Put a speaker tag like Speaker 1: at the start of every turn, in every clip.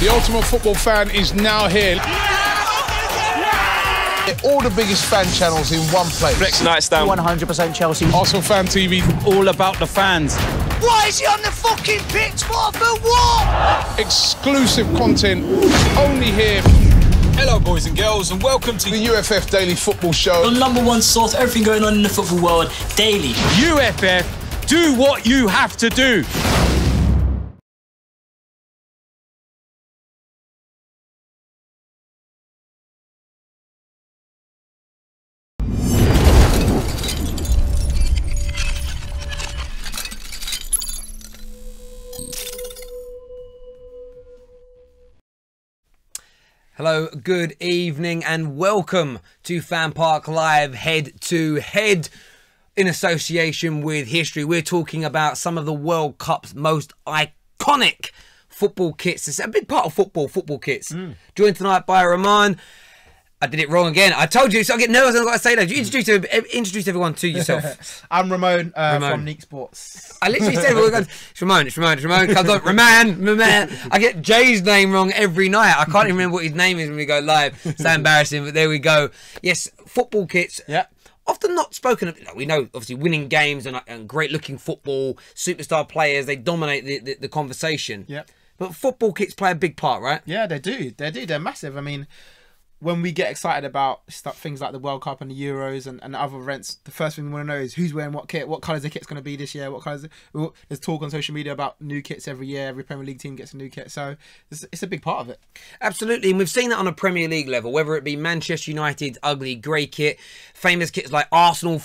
Speaker 1: The ultimate football fan is now here. All the biggest fan channels in one place.
Speaker 2: Flex Nightstand.
Speaker 3: 100% Chelsea.
Speaker 1: Arsenal Fan TV.
Speaker 2: All about the fans.
Speaker 3: Why is he on the fucking pitch? What for what?
Speaker 1: Exclusive content only here.
Speaker 2: Hello, boys and girls, and welcome to
Speaker 1: The UFF Daily Football Show.
Speaker 4: The #1 source, everything going on in the football world, daily.
Speaker 2: UFF. Do what you have to do.
Speaker 5: Hello, good evening and welcome to FanPark Live Head to Head in association with history. We're talking about some of the World Cup's most iconic football kits. It's a big part of football kits. Joined tonight by Rahman. I did it wrong again. I told you, so I get nervous and I've got to say that. You introduce everyone to yourself.
Speaker 6: I'm Ramon, from Neek Sports.
Speaker 5: I literally said, it's Ramon. Comes on, Raman. I get Jay's name wrong every night. I can't even remember what his name is when we go live. It's so embarrassing, but there we go. Yes, football kits.
Speaker 6: Yeah.
Speaker 5: Often not spoken of. We know, obviously, winning games and great-looking football, superstar players, they dominate the conversation.
Speaker 6: Yeah.
Speaker 5: But football kits play a big part, right?
Speaker 6: Yeah, they do. They're massive. I mean, when we get excited about things like the World Cup and the Euros and other events, the first thing we want to know is who's wearing what kit, what colours the kit's going to be this year, what colours. There's talk on social media about new kits every year. Every Premier League team gets a new kit, so it's a big part of it.
Speaker 5: Absolutely, and we've seen that on a Premier League level, whether it be Manchester United's ugly grey kit, famous kits like Arsenal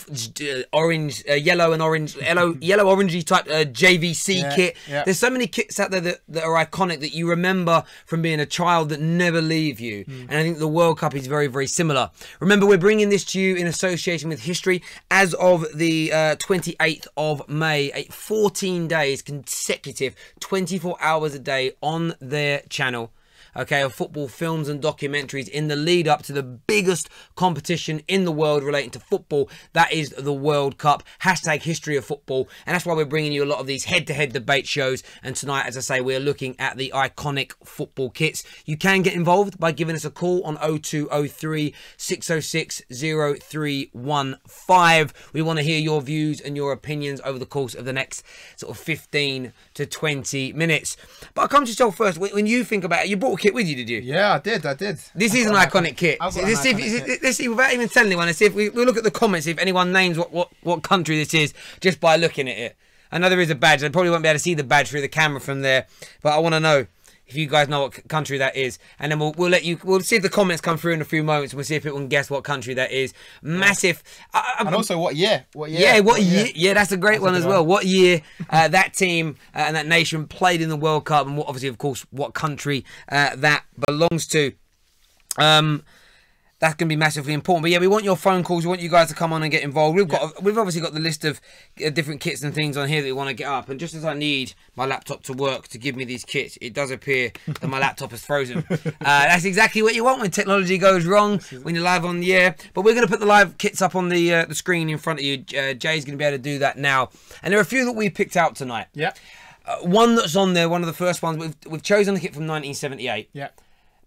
Speaker 5: orange, yellow and orange, yellow orangey type JVC kit.
Speaker 6: Yeah.
Speaker 5: There's so many kits out there that are iconic that you remember from being a child that never leave you, and I think the World Cup is very, very similar. Remember, we're bringing this to you in association with history as of the 28th of May, 14 days consecutive, 24 hours a day on their channel. Okay, of football films and documentaries in the lead up to the biggest competition in the world relating to football. That is the World Cup. Hashtag history of football. And that's why we're bringing you a lot of these head-to-head debate shows. And tonight, as I say, we're looking at the iconic football kits. You can get involved by giving us a call on 0203 606 0315. We want to hear your views and your opinions over the course of the next sort of 15 to 20 minutes. But I'll come to yourself first. When you think about it, you brought a kit with you, did you?
Speaker 6: Yeah, I did.
Speaker 5: This is an iconic kit. Let's see, without even telling anyone, let's see if we'll look at the comments, see if anyone names what country this is just by looking at it. I know there is a badge. I probably won't be able to see the badge through the camera from there, but I want to know if you guys know what country that is, and then we'll see if the comments come through in a few moments. We'll see if people can guess what country that is. Massive.
Speaker 6: And also what year?
Speaker 5: Yeah, what year? Yeah, that's a great one as well. What year that team and that nation played in the World Cup, and obviously, of course, what country that belongs to. That's going to be massively important. But yeah, we want your phone calls. We want you guys to come on and get involved. We've obviously got the list of different kits and things on here that we want to get up. And just as I need my laptop to work to give me these kits, it does appear that my laptop is frozen. That's exactly what you want when technology goes wrong, when you're live on the air. But we're going to put the live kits up on the screen in front of you. Jay's going to be able to do that now. And there are a few that we picked out tonight.
Speaker 6: Yeah.
Speaker 5: One that's on there, one of the first ones, we've chosen a kit from 1978.
Speaker 6: Yeah.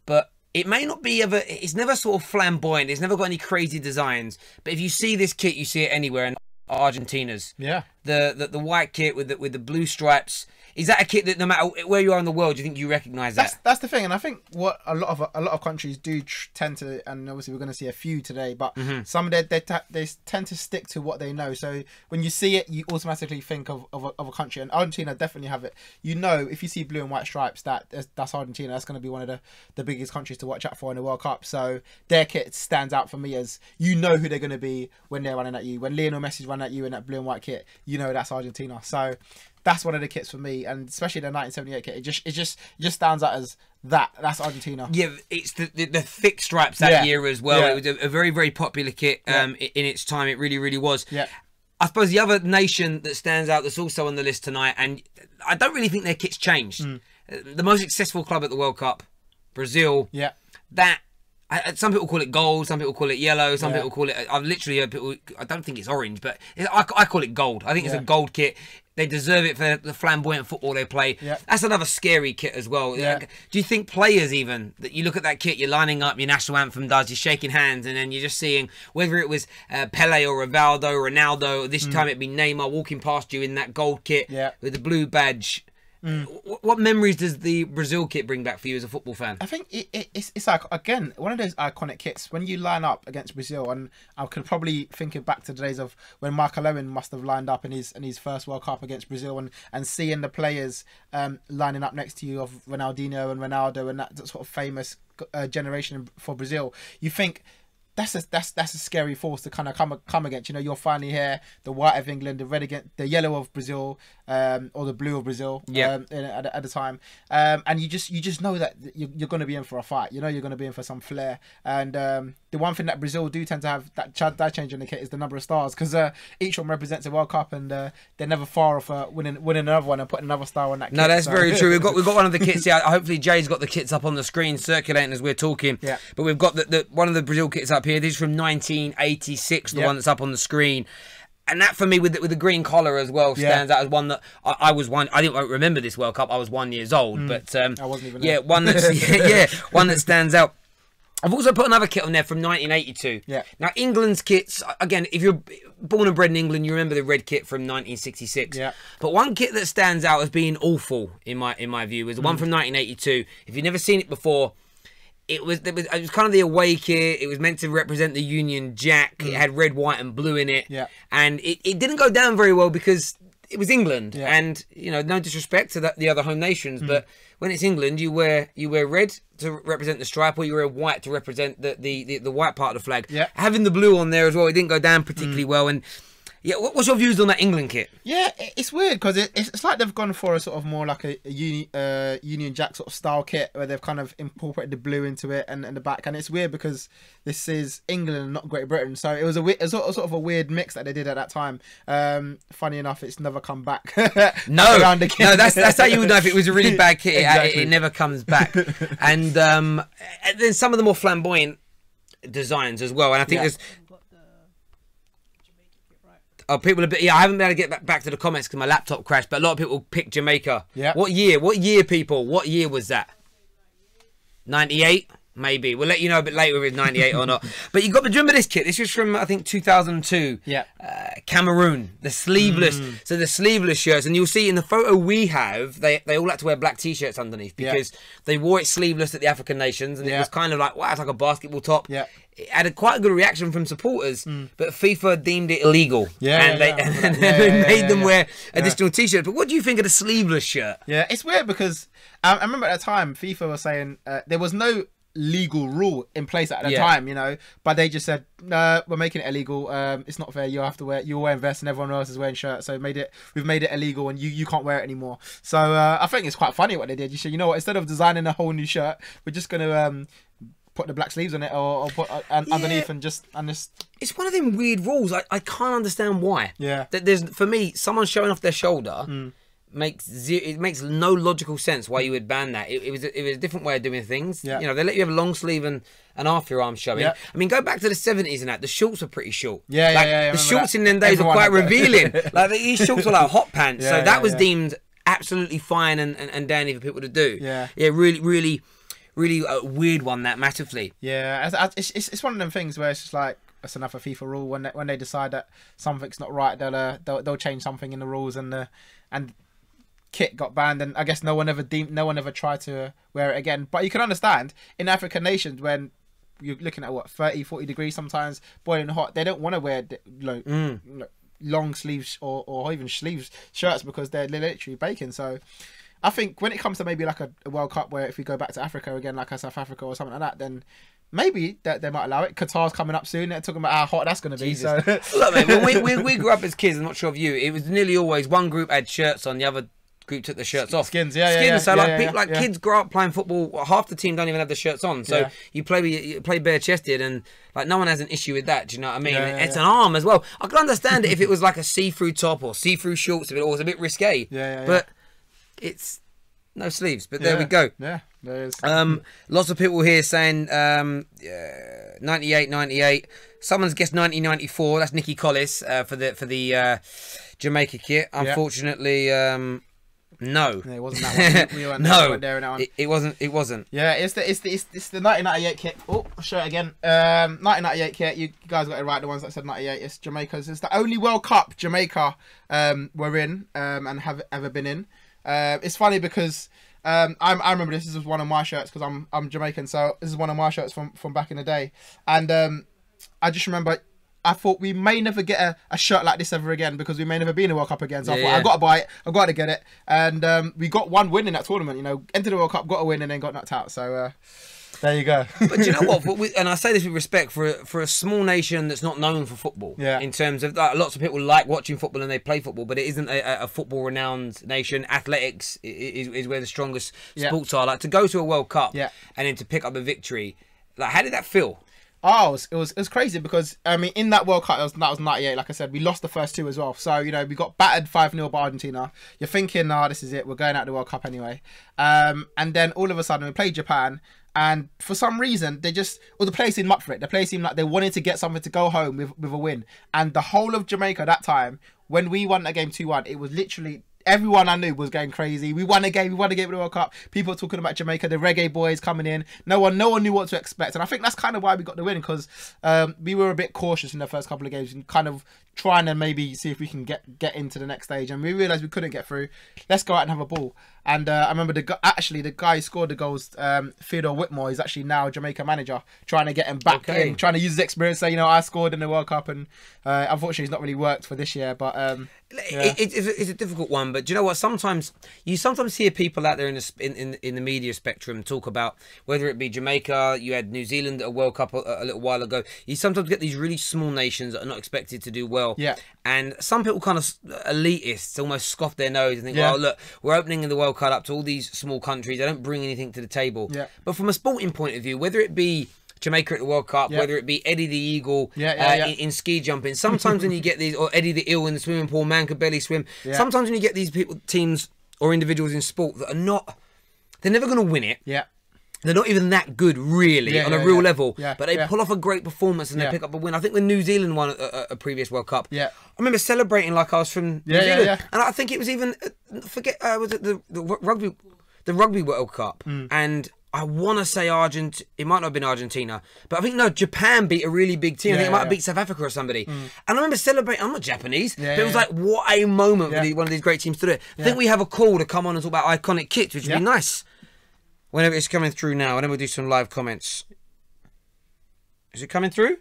Speaker 5: But it may not be it's never sort of flamboyant. It's never got any crazy designs. But if you see this kit, you see it anywhere. And Argentina's.
Speaker 6: Yeah.
Speaker 5: The white kit with the blue stripes. Is that a kit that no matter where you are in the world, do you think you recognise that?
Speaker 6: That's the thing, and I think what a lot of countries do tend to, and obviously we're going to see a few today, but some of they tend to stick to what they know. So when you see it, you automatically think of a country, and Argentina definitely have it. You know, if you see blue and white stripes, that's Argentina. That's going to be one of the biggest countries to watch out for in the World Cup. So their kit stands out for me as you know who they're going to be when they're running at you. When Lionel Messi's running at you in that blue and white kit, you know that's Argentina. So that's one of the kits for me, and especially the 1978 kit. It just stands out as that's Argentina.
Speaker 5: Yeah, it's the thick stripes that year as well. Yeah. It was a very, very popular kit in its time. It really, really was.
Speaker 6: Yeah.
Speaker 5: I suppose the other nation that stands out that's also on the list tonight, and I don't really think their kit's changed. The most successful club at the World Cup, Brazil.
Speaker 6: Yeah.
Speaker 5: Some people call it gold, some people call it yellow, some people call it. I've literally heard people. I don't think it's orange, but I call it gold. I think it's a gold kit. They deserve it for the flamboyant football they play.
Speaker 6: Yeah.
Speaker 5: That's another scary kit as well.
Speaker 6: Yeah.
Speaker 5: Do you think players even, that you look at that kit, you're lining up, your national anthem does, you're shaking hands, and then you're just seeing whether it was Pele or Rivaldo, Ronaldo, or this time it'd be Neymar walking past you in that gold kit with the blue badge. What memories does the Brazil kit bring back for you as a football fan?
Speaker 6: I think it's like, again, one of those iconic kits. When you line up against Brazil, and I could probably think back to the days of when Michael Owen must have lined up in his first World Cup against Brazil, and seeing the players lining up next to you of Ronaldinho and Ronaldo and that sort of famous generation for Brazil. You think, that's a scary force to kind of come against. You know, you're finally here, the white of England, the red against the yellow of Brazil, or the blue of Brazil. At the time, and you just know that you're going to be in for a fight. You know, you're going to be in for some flair. And the one thing that Brazil do tend to have that change in the kit is the number of stars, because each one represents a World Cup, and they're never far off winning another one and putting another star on that kit.
Speaker 5: No, that's very true. We've got one of the kits here. Hopefully Jay's got the kits up on the screen circulating as we're talking.
Speaker 6: Yeah.
Speaker 5: But we've got the one of the Brazil kits up here. This is from 1986, the one that's up on the screen. And that, for me, with the green collar as well, stands out as one that I didn't remember this World Cup. I was 1 year old, but
Speaker 6: I wasn't even there.
Speaker 5: one that's one that stands out. I've also put another kit on there from 1982. Yeah. Now, England's kits, again, if you're born and bred in England, you remember the red kit from 1966. Yeah. But one kit that stands out as being awful, in my view, is the one from 1982. If you've never seen it before, it was kind of the away kit. It was meant to represent the Union Jack. It had red, white, and blue in it. Yeah. And it didn't go down very well because it was England. Yeah. And, you know, no disrespect to the other home nations, but when it's England, you wear red to represent the stripe, or you wear white to represent the white part of the flag. Yeah. Having the blue on there as well, it didn't go down particularly well. And yeah, what's your views on that England kit? Yeah,
Speaker 6: it's weird because it's like they've gone for a sort of more like a Union Jack sort of style kit, where they've kind of incorporated the blue into it and the back. And it's weird because this is England, not Great Britain, so it was a sort of a weird mix that they did at that time. Funny enough, it's never come back.
Speaker 5: No, that's how you would know if it was a really bad kit. Exactly. It never comes back. And then some of the more flamboyant designs as well. And I think there's. Oh, people a bit. Yeah, I haven't been able to get back to the comments because my laptop crashed. But a lot of people picked Jamaica. Yeah. What year? What year, people? What year was that? 98, maybe. We'll let you know a bit later if it's 98 or not. But you got to remember this kit. This was from, I think, 2002. Yeah. Cameroon. The sleeveless. So the sleeveless shirts, and you'll see in the photo we have, they all had to wear black t-shirts underneath because they wore it sleeveless at the African nations, and it was kind of like, wow, it's like a basketball top. Yeah. It had quite a good reaction from supporters, but FIFA deemed it illegal. Yeah, and they made them wear additional t-shirts. But what do you think of the sleeveless shirt?
Speaker 6: Yeah, it's weird because I remember at the time FIFA was saying there was no legal rule in place at the time, you know, but they just said, no, we're making it illegal. It's not fair. You have to wear, you're wearing vests and everyone else is wearing shirts, so we've made it illegal, and you can't wear it anymore. So I think it's quite funny what they did. You know what? Instead of designing a whole new shirt, we're just gonna put the black sleeves on it, or put underneath and just.
Speaker 5: It's one of them weird rules. I can't understand why. Yeah. There's, for me, someone showing off their shoulder makes no logical sense why you would ban that. It was a different way of doing things. Yeah. You know, they let you have a long sleeve and half your arm showing. Yeah. I mean, go back to the 70s and that. The shorts were pretty short. The shorts in them days were quite revealing. Like these shorts were like hot pants. So that was deemed absolutely fine and dandy for people to do. Yeah. Yeah. Really a weird one, that massively.
Speaker 6: Yeah, it's one of them things where it's just like, that's enough of FIFA rule. When they decide that something's not right, they'll change something in the rules, and kit got banned, and I guess no one ever tried to wear it again. But you can understand in African nations, when you're looking at what 30-40 degrees sometimes, boiling hot, they don't want to wear long sleeves or even sleeves shirts because they're literally baking. So I think when it comes to maybe like a World Cup, where if we go back to Africa again, like a South Africa or something like that, then maybe that they might allow it. Qatar's coming up soon. They're talking about how hot that's going to be. So.
Speaker 5: Look, mate, when we grew up as kids, I'm not sure of you, it was nearly always one group had shirts on, the other group took the shirts off.
Speaker 6: Skins.
Speaker 5: So kids grow up playing football. Half the team don't even have the shirts on. So you play bare chested, and like no one has an issue with that. Do you know what I mean? It's an arm as well. I could understand it if it was like a see-through top or see-through shorts. If it was a bit risque. But it's no sleeves. But there we go. Yeah, there is. Lots of people here saying 98. Someone's guessed 1994. That's Nicky Collis for the Jamaica kit. Unfortunately, no.
Speaker 6: No, it wasn't that one. We weren't,
Speaker 5: No,
Speaker 6: we weren't there in that one.
Speaker 5: it wasn't. It wasn't.
Speaker 6: Yeah, it's the 1998 kit. Oh, I'll show it again. 1998 kit. You guys got it right. The ones that said 98. It's Jamaica's. It's the only World Cup Jamaica were in and have ever been in. It's funny because I remember this is one of my shirts because I'm Jamaican, so this is one of my shirts from back in the day, and I just remember. I thought we may never get a shirt like this ever again because we may never be in a World Cup again. So I thought, I got to buy it. I got to get it. And we got one win in that tournament, you know, entered the World Cup, got a win and then got knocked out. So there you go.
Speaker 5: But you know what? And I say this with respect for a small nation that's not known for football.
Speaker 6: Yeah.
Speaker 5: In terms of lots of people like watching football and they play football, but it isn't a football renowned nation. Athletics is where the strongest sports are. Like to go to a World Cup and then to pick up a victory. Like how did that feel?
Speaker 6: Oh, it was crazy because I mean in that World Cup that was 98. Like I said, we lost the first two as well. So you know we got battered 5-0 by Argentina. You're thinking, nah, this is it. We're going out the World Cup anyway. And then all of a sudden we played Japan, and for some reason they just the players seemed up for it. The players seemed like they wanted to get something to go home with a win. And the whole of Jamaica that time when we won that game 2-1, it was literally. Everyone I knew was going crazy. We won a game. We won a game of the World Cup. People were talking about Jamaica, the reggae boys coming in. No one knew what to expect. And I think that's kind of why we got the win because we were a bit cautious in the first couple of games and kind of trying to maybe see if we can get into the next stage. And we realised we couldn't get through. Let's go out and have a ball. And I remember the guy who scored the goals, Theodore Whitmore, is actually now a Jamaica manager, trying to get him back in, trying to use his experience. Say, you know, I scored in the World Cup, and unfortunately, it's not really worked for this year. But
Speaker 5: it's a difficult one. But do you know what? Sometimes you hear people out there in the media spectrum talk about whether it be Jamaica, you had New Zealand at a World Cup a little while ago. You sometimes get these really small nations that are not expected to do well.
Speaker 6: Yeah.
Speaker 5: And some people kind of elitists almost scoff their nose and think, well, look, we're opening the World Cup up to all these small countries. They don't bring anything to the table. Yeah. But from a sporting point of view, whether it be Jamaica at the World Cup, whether it be Eddie the Eagle in ski jumping, sometimes when you get these, or Eddie the Eel in the swimming pool, man could barely swim. Yeah. Sometimes when you get these teams or individuals in sport that are they're never going to win it. Yeah. They're not even that good, really, on a real level. Yeah, but they pull off a great performance and they pick up a win. I think when New Zealand won a previous World Cup, I remember celebrating like I was from New Zealand. And I think it was even, was it the rugby World Cup? And I want to say it might not have been Argentina, but I think, no, Japan beat a really big team. I think it might have beat South Africa or somebody. And I remember celebrating, I'm not Japanese, but it was like, what a moment for one of these great teams to do it. I think we have a call to come on and talk about iconic kits, which would be nice. Whenever it's coming through now, and then we'll do some live comments. Is it coming through?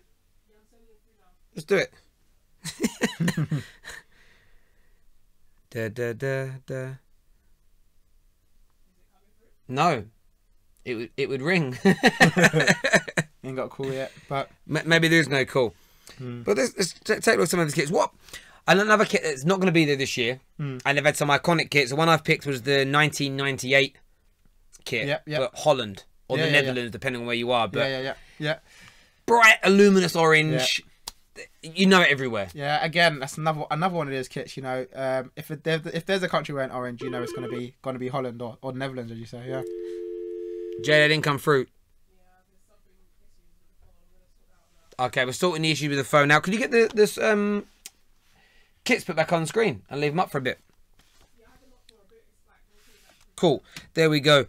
Speaker 5: Let's do it. No, it would ring.
Speaker 6: Ain't got a call yet, but
Speaker 5: maybe there's no call. But let's take a look at some of these kits. What? And another kit that's not going to be there this year, and they've had some iconic kits. The one I've picked was the 1998 kit, but Holland or the Netherlands, depending on where you are. But bright, luminous orange. You know it everywhere. Yeah, again, that's another one of those kits. You know, if there's a country wearing orange, you know it's going to be Holland or Netherlands, as you say. Yeah. Jay, that didn't come through. Okay, we're sorting the issue with the phone now. Could you get this kits put back on the screen and leave them up for a bit? Cool. There we go.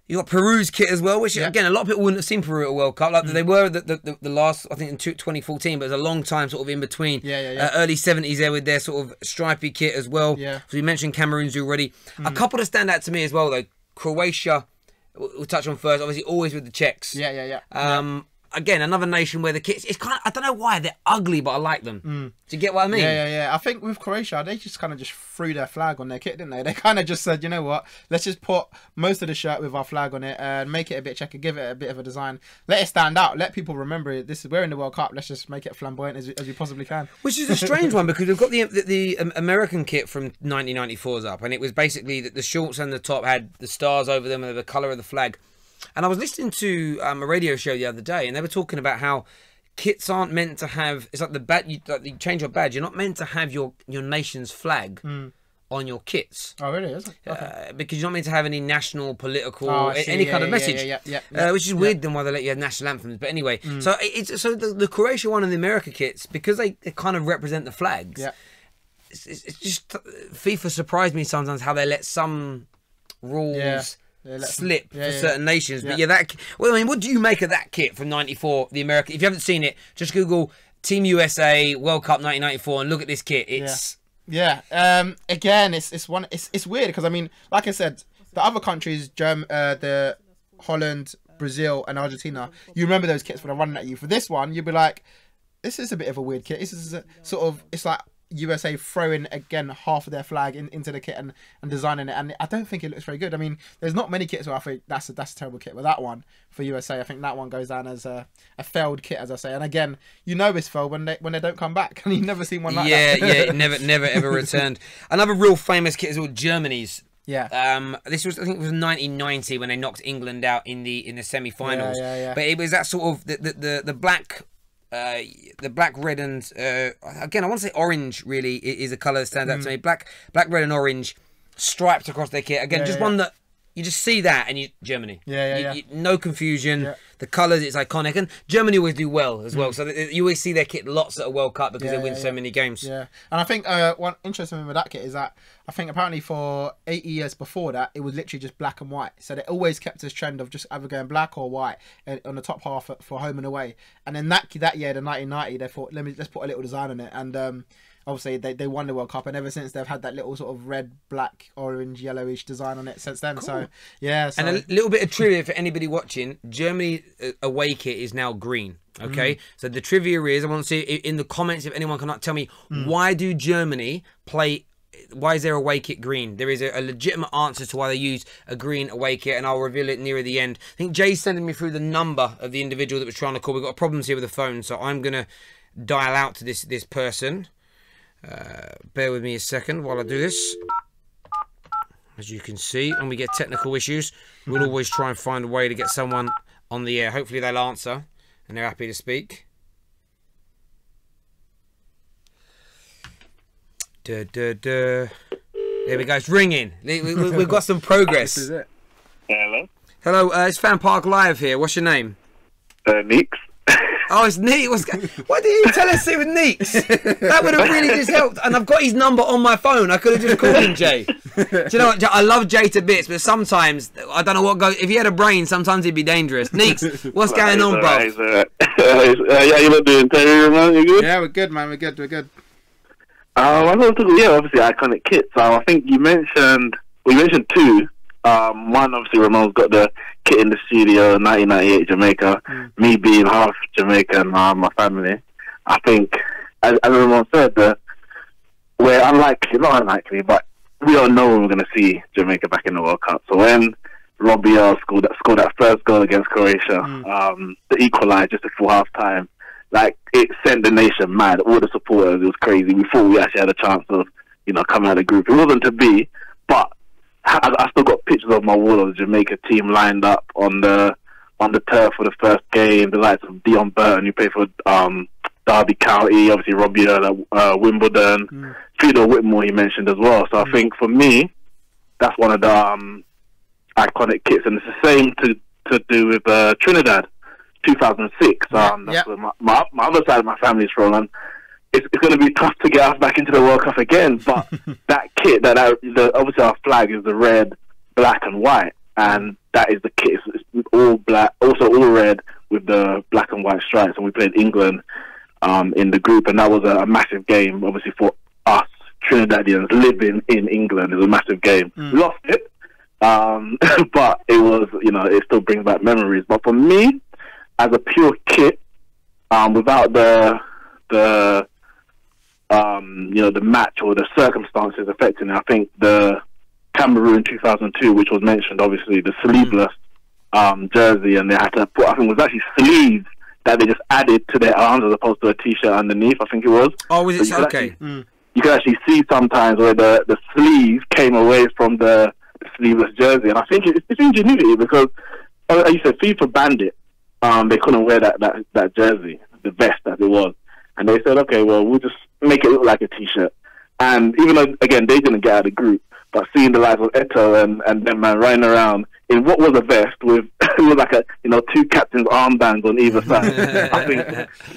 Speaker 5: You got Peru's kit as well, which again a lot of people wouldn't have seen Peru at a World Cup. Like they were the last, I think, in 2014, but it was a long time sort of in between. Early 70s there with their sort of stripy kit as well. So we mentioned Cameroon's already. A couple that stand out to me as well though. Croatia, we'll touch on first. Obviously, always with the Czechs. Again, another nation where the kits, it's kind of, I don't know why they're ugly, but I like them. Do you get what I mean? I think with Croatia, they just kind of just threw their flag on their kit, didn't they? They kind of just said, you know what, let's just put most of the shirt with our flag on it and make it a bit checker, give it a bit of a design, let it stand out, let people remember it. We're in the World Cup. Let's just make it flamboyant as we possibly can. Which is a strange one because we've got the American kit from 1994's up, and it was basically that the shorts and the top had the stars over them and the colour of the flag. And I was listening to a radio show the other day, and they were talking about how kits aren't meant to have. It's like the badge. You change your badge. You're not meant to have your nation's flag on your kits. Oh, really? Is it? Okay. Because you're not meant to have any national, political, any kind of message. Which is weird. Then why they let you have national anthems. But anyway, so the Croatia one and the America kits, because they kind of represent the flags. it's just FIFA surprised me sometimes how they let some rules slip for certain nations. But well, I mean, what do you make of that kit from '94? The American. If you haven't seen it, just Google Team USA World Cup 1994 and look at this kit. It's
Speaker 6: again, it's weird because I mean, like I said, the other countries, the Holland, Brazil, and Argentina. You remember those kits when I'm running at you. For this one, you'd be like, this is a bit of a weird kit. This is it's like USA throwing again half of their flag into the kit and designing it, and I don't think it looks very good. I mean, there's not many kits where I think that's a terrible kit, but that one for USA, I think that one goes down as a failed kit, as I say. And again, you know it's failed when they don't come back, and you've never seen one like that.
Speaker 5: It never ever returned. Another real famous kit is all Germany's. This was, I think it was 1990 when they knocked England out in the semi-finals. But it was that sort of the black. The black, red, and again, I want to say orange. Really, is a colour that stands out to me. Black, red, and orange striped across their kit. Again, one that you just see that, and Germany. No confusion. The colours, it's iconic, and Germany always do well as well. So you always see their kit lots at a World Cup because they win so many games.
Speaker 6: And I think one interesting thing with that kit is that I think apparently for 8 years before that, it was literally just black and white. So they always kept this trend of just either going black or white on the top half for home and away. And then that year, the 1990, they thought, let's put a little design on it. And obviously they won the World Cup, and ever since they've had that little sort of red, black, orange, yellowish design on it since then. Cool. So and
Speaker 5: a little bit of trivia for anybody watching: Germany away kit is now green. Okay, so the trivia is, I want to see in the comments if anyone can tell me why do Germany play. Why is their away kit green? There is a legitimate answer to why they use a green away kit, and I'll reveal it nearer the end. I think Jay's sending me through the number of the individual that was trying to call. We've got problems here with the phone, so I'm going to dial out to this person. Bear with me a second while I do this. As you can see, when we get technical issues, we'll always try and find a way to get someone on the air. Hopefully they'll answer and they're happy to speak. There we go, it's ringing. We've got some progress.
Speaker 7: This is it. Hello.
Speaker 5: Hello, it's FanPark Live here. What's your name?
Speaker 7: Neeks.
Speaker 5: Oh, it's Neek. Why didn't you tell us it was Neeks? That would have really just helped. And I've got his number on my phone. I could have just called him Jay. Do you know what? I love Jay to bits, but sometimes I don't know what goes. If he had a brain, sometimes he'd be dangerous. Neeks, what's going on, bro?
Speaker 7: Yeah, you not doing Terry, man? You good?
Speaker 6: Yeah, we're good, man. We're good.
Speaker 7: I want to talk, obviously iconic kits. I think you mentioned two. One, obviously, Ramon's got the kit in the studio, 1998 Jamaica. Me being half Jamaican, my family. I think, as Ramon said, we're not unlikely, but we don't know when we're going to see Jamaica back in the World Cup. So when Robbie scored that first goal against Croatia, the equaliser just before half time, it sent the nation mad. All the supporters, it was crazy. We thought we actually had a chance of, coming out of the group. It wasn't to be, but I still got pictures of my wall of the Jamaica team lined up on the turf for the first game. The likes of Dion Burton, who played for Derby County, obviously Robbie at Wimbledon, Theodore Whitmore he mentioned as well. So I think for me, that's one of the iconic kits, and it's the same to do with Trinidad. 2006. That's where my other side of my family is from, and it's going to be tough to get us back into the World Cup again. But that kit, obviously our flag is the red, black, and white, and that is the kit. It's all black, also all red with the black and white stripes. And we played England in the group, and that was a massive game, obviously for us Trinidadians living in England. It was a massive game. We lost it, but it was, it still brings back memories. But for me, as a pure kit, without the match or the circumstances affecting it, I think the Cameroon 2002, which was mentioned, obviously the sleeveless jersey, and they had to put, I think it was actually sleeves that they just added to their arms as opposed to a t-shirt underneath. I think it was.
Speaker 5: Oh, was it?
Speaker 7: So
Speaker 5: okay.
Speaker 7: You can actually see sometimes where the sleeve came away from the sleeveless jersey, and I think it's ingenuity because, as you said, FIFA banned it. They couldn't wear that jersey, the vest as it was. And they said, okay, well, we'll just make it look like a t-shirt. And even though, again, they didn't get out of the group, but seeing the likes of Eto and them man running around in what was a vest with it was like two captains' armbands on either side. I think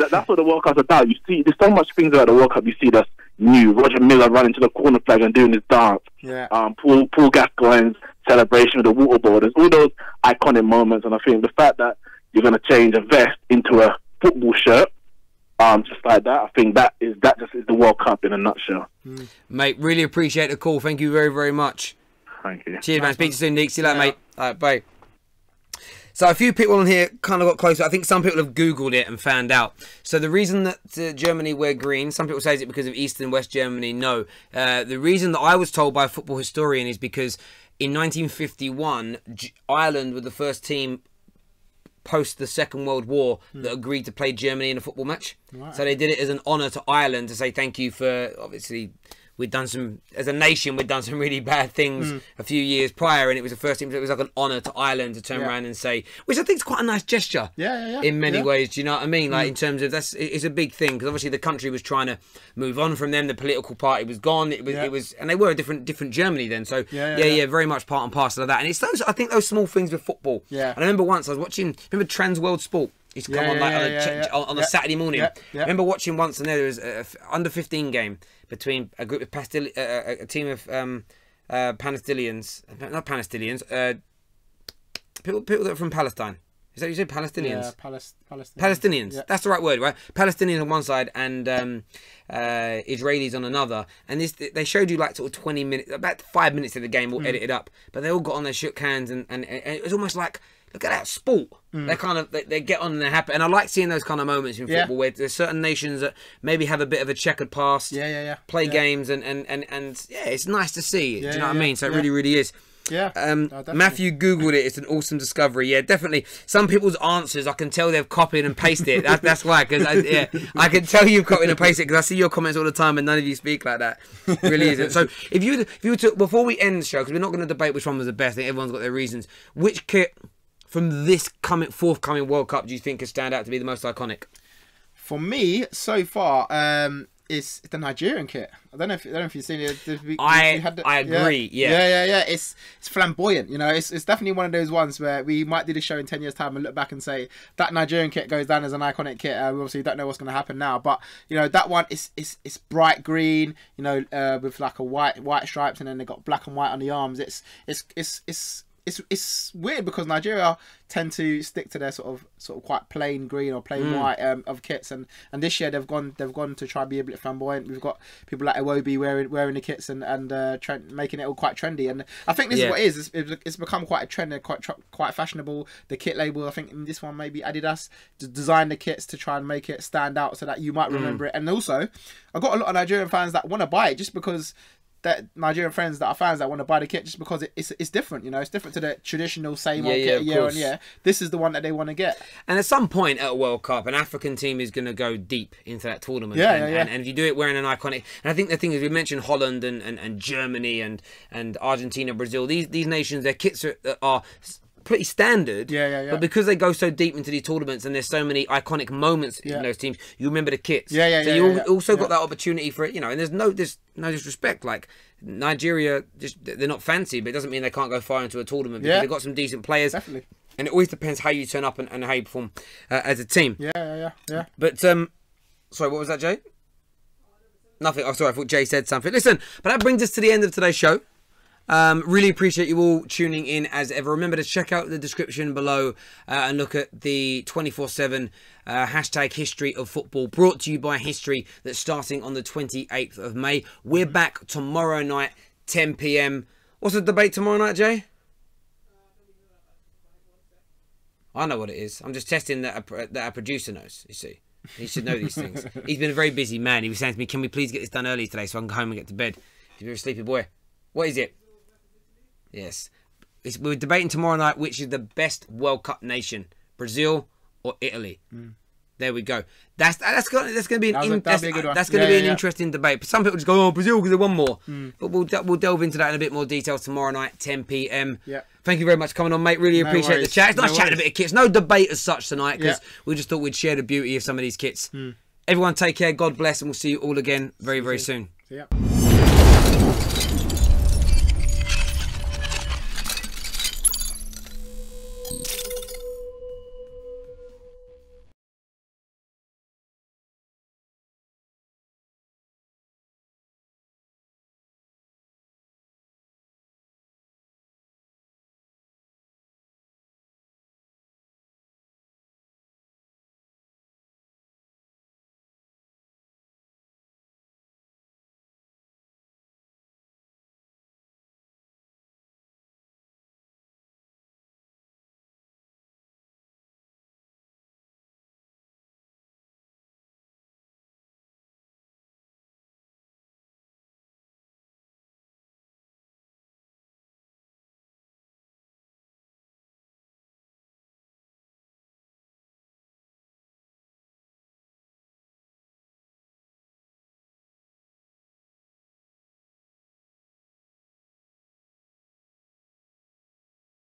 Speaker 7: that's what the World Cup's about. You see, there's so much things about the World Cup you see that's new. Roger Miller running to the corner flag and doing his dance.
Speaker 6: Yeah.
Speaker 7: Paul Gascoigne's celebration with the waterboarders. All those iconic moments. And I think the fact that you're going to change a vest into a football shirt, just like that, I think that just is the World Cup in a nutshell.
Speaker 5: Mate, really appreciate the call. Thank you very, very much.
Speaker 7: Thank you.
Speaker 5: Cheers, man. Speak to you soon, Nick. See you later, mate. All right, bye. So a few people on here kind of got closer. I think some people have Googled it and found out. So the reason that Germany wear green, some people say is it because of East and West Germany. No. The reason that I was told by a football historian is because in 1951, Ireland were the first team post the Second World War that agreed to play Germany in a football match. Right. So they did it as an honour to Ireland to say thank you for, obviously, we'd done some, as a nation, we'd done some really bad things a few years prior, and it was the first team. It was like an honour to Ireland to turn around and say, which I think is quite a nice gesture. In many ways, do you know what I mean? Like in terms of it's a big thing because obviously the country was trying to move on from them. The political party was gone. It was, and they were a different Germany then. So very much part and parcel of that. And it's those, I think, those small things with football. And I remember once I was watching. Remember Trans World Sport? Used to come on on a Saturday morning. I remember watching once, and there was an under 15 game between a group of a team of Palestinians, not Palestinians, people that are from Palestine. Is that what you say? Palestinians?
Speaker 6: Yeah,
Speaker 5: Palestinians.
Speaker 6: Yeah.
Speaker 5: That's the right word, right? Palestinians on one side and Israelis on another. And they showed you like sort of 20 minutes, about 5 minutes of the game all edited up. But they all got on, they shook hands, and it was almost like, look at that sport. They kind of they get on and they're happy, and I like seeing those kind of moments in football where there's certain nations that maybe have a bit of a checkered past, play games, and it's nice to see. Do you know what I mean? So it really, really is. Matthew Googled it. It's an awesome discovery. Yeah, definitely. Some people's answers, I can tell they've copied and pasted it. That's why, because I can tell you've copied and pasted it because I see your comments all the time and none of you speak like that. It really isn't. So if you were to, before we end the show, because we're not going to debate which one was the best, I think everyone's got their reasons. Which kit from this forthcoming World Cup do you think could stand out to be the most iconic?
Speaker 6: For me, so far, it's the Nigerian kit. I don't know if you've seen it.
Speaker 5: I agree. Yeah.
Speaker 6: It's flamboyant. You know, it's definitely one of those ones where we might do the show in 10 years' time and look back and say that Nigerian kit goes down as an iconic kit. We obviously don't know what's going to happen now, but you know that one is bright green. You know, with like a white stripes, and then they got black and white on the arms. It's weird because Nigeria tend to stick to their sort of quite plain green or plain white of kits, and this year they've gone to try and be a bit flamboyant. We've got people like Iwobi wearing the kits and making it all quite trendy, and I think this is what it is. It's become quite a trend and quite fashionable. The kit label, I think in this one maybe Adidas designed the kits to try and make it stand out so that you might remember it. And also, I've got a lot of Nigerian fans that want to buy it just because. That Nigerian friends that are fans that want to buy the kit just because it's different, you know, it's different to the traditional same old kit year on year. This is the one that they want to get. And
Speaker 5: at some point at a World Cup, an African team is going to go deep into that tournament. And if you do it wearing an iconic, and I think the thing is, we mentioned Holland and Germany and Argentina, Brazil. These nations, their kits are pretty standard, but because they go so deep into these tournaments and there's so many iconic moments in those teams, you remember the kits. So you also got that opportunity for it, you know. And there's no disrespect, like Nigeria, they're not fancy, but it doesn't mean they can't go far into a tournament because they've got some decent players.
Speaker 6: Definitely. And
Speaker 5: it always depends how you turn up and how you perform as a team. But sorry, what was that, Jay? Nothing. Oh, sorry, I thought Jay said something. Listen, but that brings us to the end of today's show. Really appreciate you all tuning in as ever. Remember to check out the description below and look at the 24/7 hashtag history of football, brought to you by History, that's starting on the 28th of May. We're back tomorrow night, 10 PM. What's the debate tomorrow night, Jay? I know what it is. I'm just testing that our producer knows, you see. He should know these things. He's been a very busy man. He was saying to me, can we please get this done early today so I can go home and get to bed? He's a sleepy boy. What is it? Yes. We're debating tomorrow night which is the best World Cup nation, Brazil or Italy. There we go. That's going to be an interesting debate. But some people just go, oh, Brazil because they won more. But we'll delve into that in a bit more detail tomorrow night, 10 PM. Thank you very much for coming on, mate. Really appreciate the chat. It's nice chatting a bit of kits. No debate as such tonight because we just thought we'd share the beauty of some of these kits. Everyone take care. God bless, and we'll see you all again very, very soon.
Speaker 6: See ya.